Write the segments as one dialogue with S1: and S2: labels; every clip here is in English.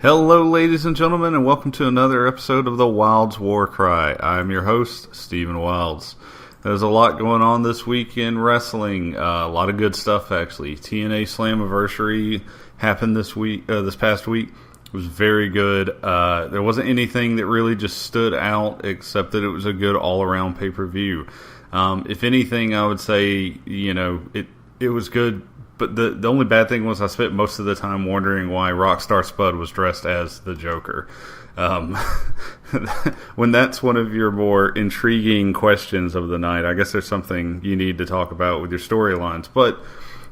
S1: Hello, ladies and gentlemen, and welcome to another episode of the Wilds War Cry. I'm your host, Stephen Wilds. There's a lot going on this week in wrestling. A lot of good stuff, actually. TNA Slammiversary happened this past week. It was very good. There wasn't anything that really just stood out, except that it was a good all-around pay-per-view. If anything, I would say, it was good. But the only bad thing was I spent most of the time wondering why Rockstar Spud was dressed as the Joker. When that's one of your more intriguing questions of the night, I guess there's something you need to talk about with your storylines. But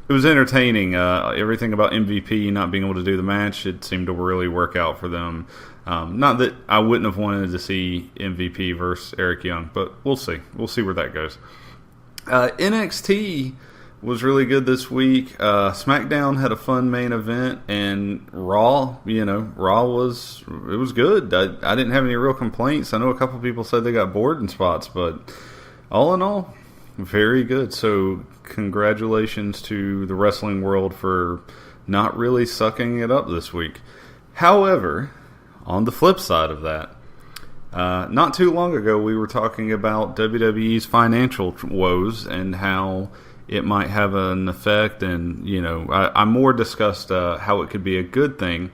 S1: it was entertaining. Everything about MVP not being able to do the match, it seemed to really work out for them. Not that I wouldn't have wanted to see MVP versus Eric Young, but we'll see. We'll see where that goes. NXT was really good this week. SmackDown had a fun main event, and Raw, Raw was good. I didn't have any real complaints. I know a couple people said they got bored in spots, but all in all, very good. So congratulations to the wrestling world for not really sucking it up this week. However, on the flip side of that, not too long ago we were talking about WWE's financial woes and how it might have an effect, and I more discussed how it could be a good thing.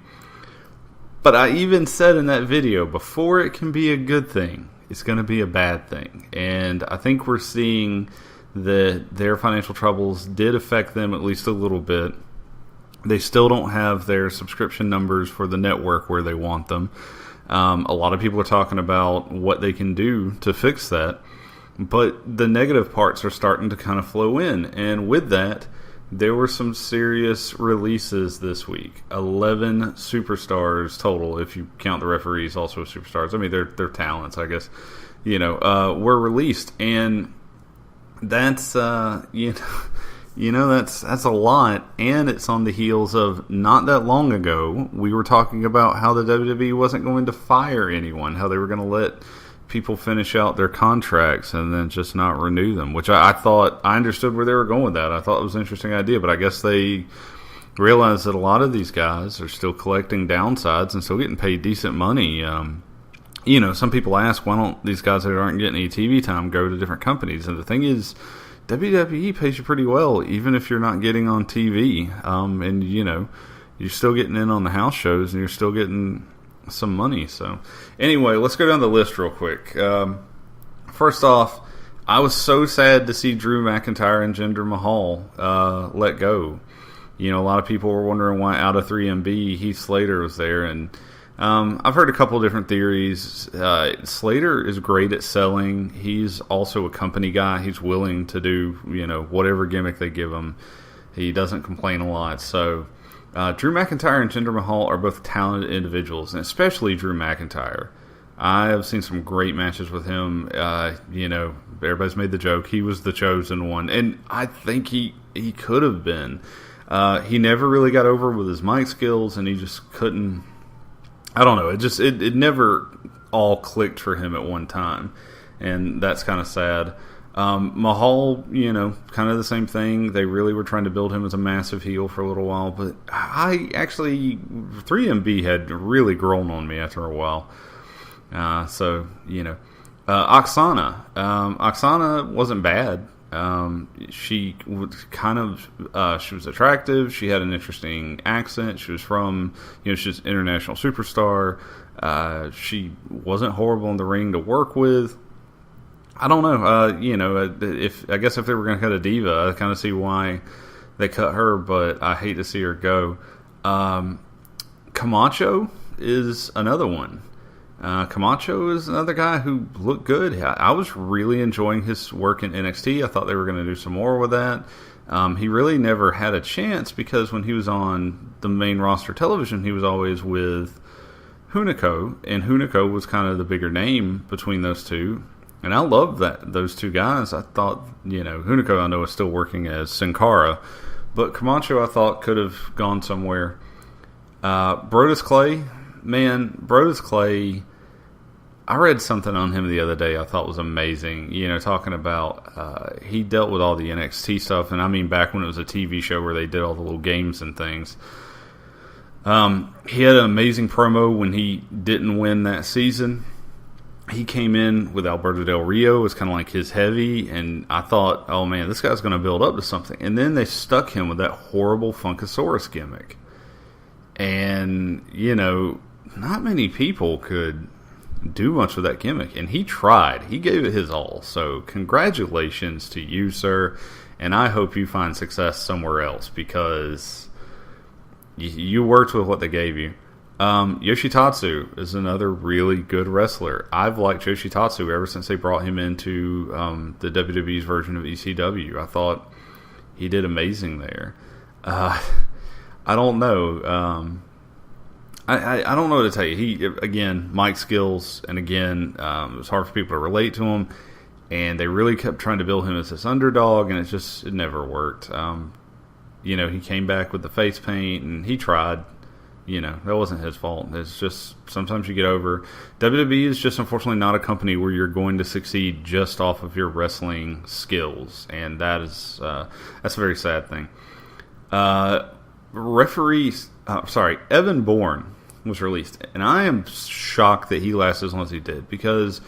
S1: But I even said in that video, before it can be a good thing, it's going to be a bad thing. And I think we're seeing that their financial troubles did affect them at least a little bit. They still don't have their subscription numbers for the network where they want them. A lot of people are talking about what they can do to fix that. But the negative parts are starting to kind of flow in. And with that, there were some serious releases this week. 11 superstars total, if you count the referees also as superstars. I mean, they're talents, I guess. Were released. And that's, that's a lot. And it's on the heels of not that long ago, we were talking about how the WWE wasn't going to fire anyone, how they were going to let people finish out their contracts and then just not renew them, which I thought, I understood where they were going with that. I thought it was an interesting idea, but I guess they realized that a lot of these guys are still collecting downsides and still getting paid decent money. Some people ask, why don't these guys that aren't getting any TV time go to different companies? And the thing is, WWE pays you pretty well, even if you're not getting on TV. You're still getting in on the house shows and you're still getting some money. So anyway, let's go down the list real quick. First off, I was so sad to see Drew McIntyre and Jinder Mahal let go. A lot of people were wondering why out of 3MB Heath Slater was there, and I've heard a couple of different theories. Slater is great at selling. He's also a company guy. He's willing to do whatever gimmick they give him. He doesn't complain a lot. So Drew McIntyre and Jinder Mahal are both talented individuals, and especially Drew McIntyre. I have seen some great matches with him. Everybody's made the joke he was the chosen one, and I think he could have been. He never really got over with his mic skills, and he just couldn't. I don't know. It never all clicked for him at one time, and that's kind of sad. Mahal, kind of the same thing. They really were trying to build him as a massive heel for a little while, but 3MB had really grown on me after a while. Oksana. Oksana wasn't bad. She was attractive. She had an interesting accent. She was from, she's an international superstar. She wasn't horrible in the ring to work with. I don't know. If they were going to cut a diva, I kind of see why they cut her, but I hate to see her go. Camacho is another one. Camacho is another guy who looked good. I was really enjoying his work in NXT. I thought they were going to do some more with that. He really never had a chance because when he was on the main roster television, he was always with Hunico, and Hunico was kind of the bigger name between those two. And I love those two guys. I thought, Hunico I know is still working as Sin Cara, but Camacho I thought could have gone somewhere. Brodus Clay, I read something on him the other day I thought was amazing. Talking about he dealt with all the NXT stuff, and I mean back when it was a TV show where they did all the little games and things. He had an amazing promo when he didn't win that season. He came in with Alberto Del Rio. It was kind of like his heavy, and I thought, oh man, this guy's going to build up to something. And then they stuck him with that horrible Funkasaurus gimmick. And, not many people could do much with that gimmick. And he tried. He gave it his all. So congratulations to you, sir. And I hope you find success somewhere else, because you worked with what they gave you. Yoshitatsu is another really good wrestler. I've liked Yoshitatsu ever since they brought him into the WWE's version of ECW. I thought he did amazing there. I don't know. I don't know what to tell you. He, again, Mike skills, and again, it was hard for people to relate to him, and they really kept trying to build him as this underdog, and it never worked. He came back with the face paint, and he tried. That wasn't his fault. It's just sometimes you get over. WWE is just unfortunately not a company where you're going to succeed just off of your wrestling skills, and that's a very sad thing. Evan Bourne was released, and I am shocked that he lasted as long as he did, because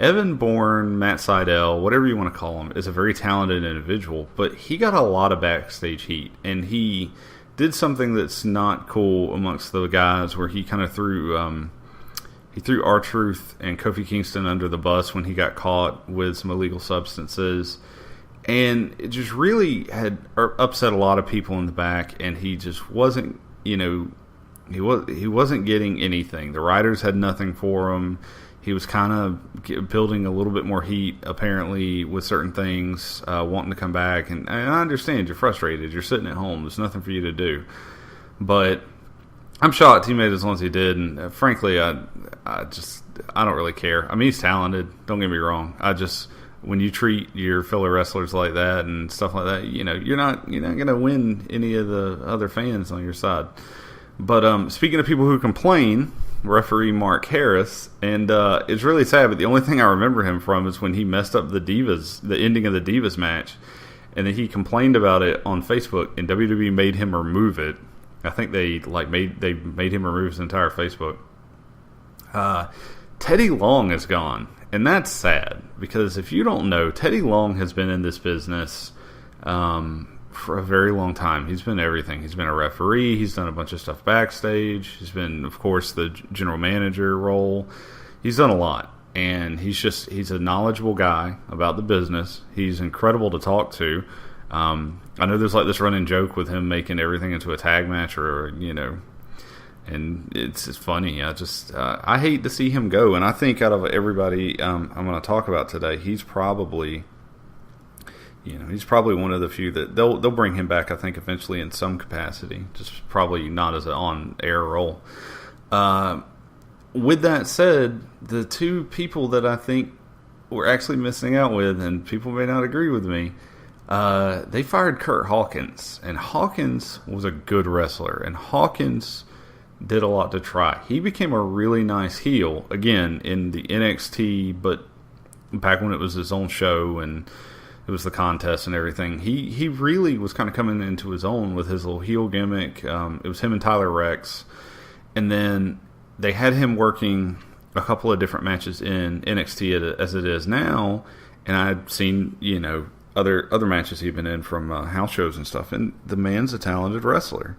S1: Evan Bourne, Matt Sydal, whatever you want to call him, is a very talented individual, but he got a lot of backstage heat, and he did something that's not cool amongst the guys, where he kind of threw R-Truth and Kofi Kingston under the bus when he got caught with some illegal substances, and it just really had upset a lot of people in the back, and he just wasn't, he wasn't getting anything. The writers had nothing for him. He was kind of building a little bit more heat, apparently, with certain things, wanting to come back. And I understand you're frustrated. You're sitting at home. There's nothing for you to do. But I'm shocked he made it as long as he did. And frankly, I don't really care. I mean, he's talented. Don't get me wrong. When you treat your fellow wrestlers like that and stuff like that, you're not going to win any of the other fans on your side. But speaking of people who complain, referee Mark Harris, and it's really sad, but the only thing I remember him from is when he messed up the ending of the Divas match, and then he complained about it on Facebook, and WWE made him remove it. I think they made him remove his entire Facebook. Teddy Long is gone, and that's sad, because if you don't know, Teddy Long has been in this business for a very long time. He's been everything. He's been a referee. He's done a bunch of stuff backstage. He's been, of course, the general manager role. He's done a lot, and he's a knowledgeable guy about the business. He's incredible to talk to. I know there's like this running joke with him making everything into a tag match, and it's funny. I hate to see him go, and I think out of everybody I'm going to talk about today, he's probably one of the few that they'll bring him back, I think, eventually in some capacity, just probably not as an on-air role. With that said, the two people that I think we're actually missing out with, and people may not agree with me, they fired Kurt Hawkins, and Hawkins was a good wrestler, and Hawkins did a lot to try. He became a really nice heel, again, in the NXT, but back when it was his own show, and it was the contest and everything. He really was kind of coming into his own with his little heel gimmick. It was him and Tyler Rex. And then they had him working a couple of different matches in NXT as it is now. And I'd seen, other matches he'd been in from house shows and stuff. And the man's a talented wrestler.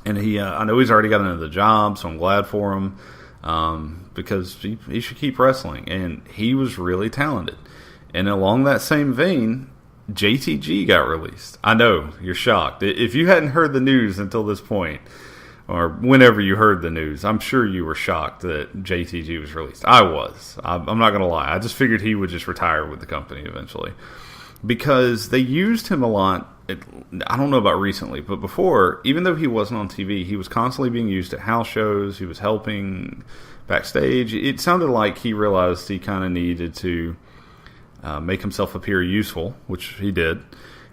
S1: And I know he's already got another job, so I'm glad for him. Because he should keep wrestling. And he was really talented. And along that same vein, JTG got released. I know, you're shocked. If you hadn't heard the news until this point, or whenever you heard the news, I'm sure you were shocked that JTG was released. I was. I'm not going to lie. I just figured he would just retire with the company eventually. Because they used him a lot. I don't know about recently, but before, even though he wasn't on TV, he was constantly being used at house shows. He was helping backstage. It sounded like he realized he kind of needed to make himself appear useful, which he did.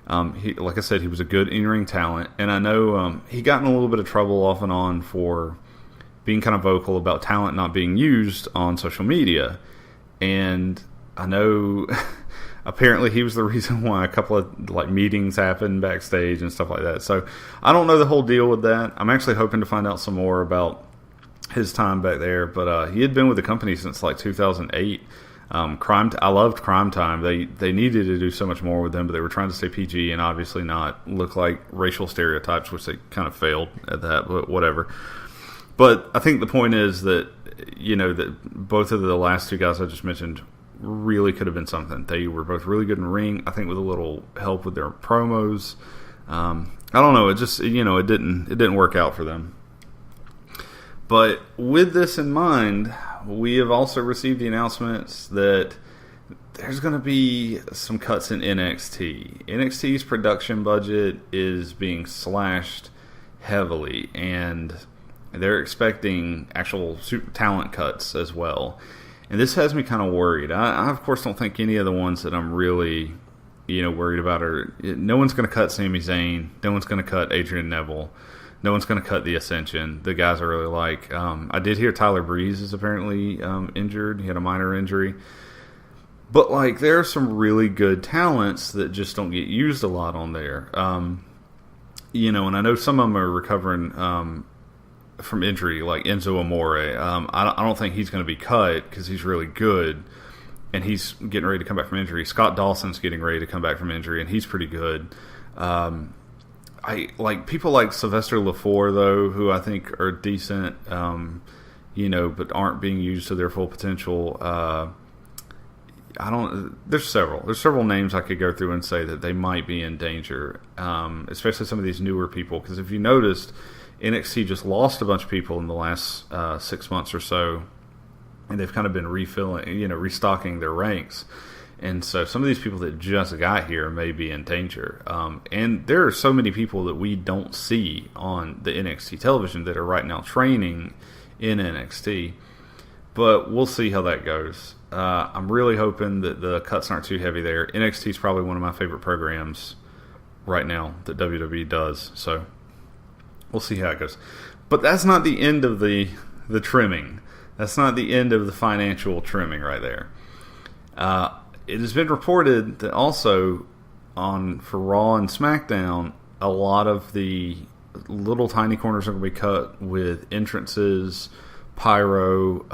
S1: Like I said, he was a good in-ring talent, and I know he got in a little bit of trouble off and on for being kind of vocal about talent not being used on social media. And I know apparently he was the reason why a couple of like meetings happened backstage and stuff like that. So I don't know the whole deal with that. I'm actually hoping to find out some more about his time back there, but he had been with the company since like 2008. I loved Crime Time. They needed to do so much more with them, but they were trying to stay PG and obviously not look like racial stereotypes, which they kind of failed at that, but whatever. But I think the point is that, that both of the last two guys I just mentioned really could have been something. They were both really good in ring. I think with a little help with their promos. I don't know. It just, it didn't work out for them. But with this in mind, we have also received the announcements that there's going to be some cuts in NXT. NXT's production budget is being slashed heavily, and they're expecting actual talent cuts as well. And this has me kind of worried. I of course, don't think any of the ones that I'm really, worried about are... No one's going to cut Sami Zayn. No one's going to cut Adrian Neville. No one's going to cut the Ascension. The guys I really like. I did hear Tyler Breeze is apparently injured. He had a minor injury. But, there are some really good talents that just don't get used a lot on there. And I know some of them are recovering from injury, like Enzo Amore. I don't think he's going to be cut because he's really good. And he's getting ready to come back from injury. Scott Dawson's getting ready to come back from injury, and he's pretty good. I like people like Sylvester Lafore, though, who I think are decent, but aren't being used to their full potential. There's several names I could go through and say that they might be in danger, especially some of these newer people. Because if you noticed, NXT just lost a bunch of people in the last 6 months or so, and they've kind of been restocking their ranks. And so some of these people that just got here may be in danger. And there are so many people that we don't see on the NXT television that are right now training in NXT. But we'll see how that goes. I'm really hoping that the cuts aren't too heavy there. NXT is probably one of my favorite programs right now that WWE does. So we'll see how it goes. But that's not the end of the trimming. That's not the end of the financial trimming right there. It has been reported that also for Raw and SmackDown, a lot of the little tiny corners are going to be cut with entrances, pyro,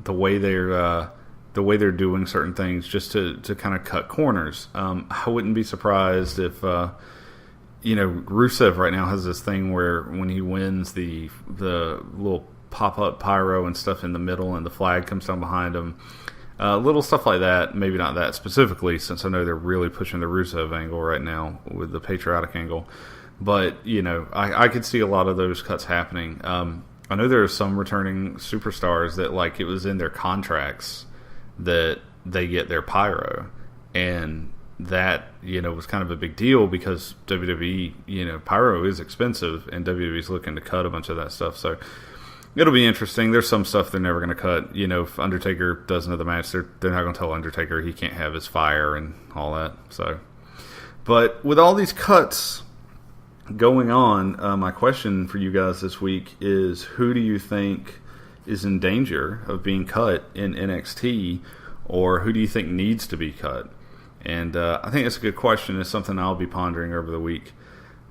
S1: the way they're doing certain things, just to kind of cut corners. I wouldn't be surprised if Rusev right now has this thing where when he wins, the little pop up pyro and stuff in the middle, and the flag comes down behind him. Little stuff like that, maybe not that specifically, since I know they're really pushing the Rusev angle right now with the patriotic angle. But, I could see a lot of those cuts happening. I know there are some returning superstars that, it was in their contracts that they get their pyro. And that, was kind of a big deal because WWE, pyro is expensive, and WWE's looking to cut a bunch of that stuff. So it'll be interesting. There's some stuff they're never going to cut. If Undertaker does another match, they're not going to tell Undertaker he can't have his fire and all that. So, but with all these cuts going on, my question for you guys this week is: who do you think is in danger of being cut in NXT, or who do you think needs to be cut? And I think it's a good question. It's something I'll be pondering over the week.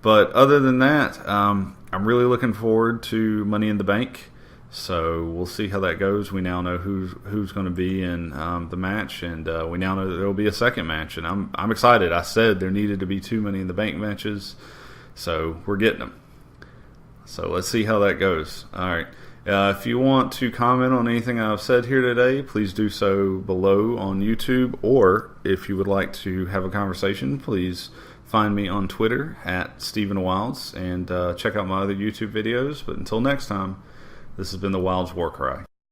S1: But other than that, I'm really looking forward to Money in the Bank. So we'll see how that goes. We now know who's going to be in the match, and we now know that there will be a second match. And I'm excited. I said there needed to be 2 Money in the Bank matches, so we're getting them. So let's see how that goes. All right. If you want to comment on anything I've said here today, please do so below on YouTube. Or if you would like to have a conversation, please find me on Twitter at Stephen Wilds, and check out my other YouTube videos. But until next time, this has been the Wilds War Cry.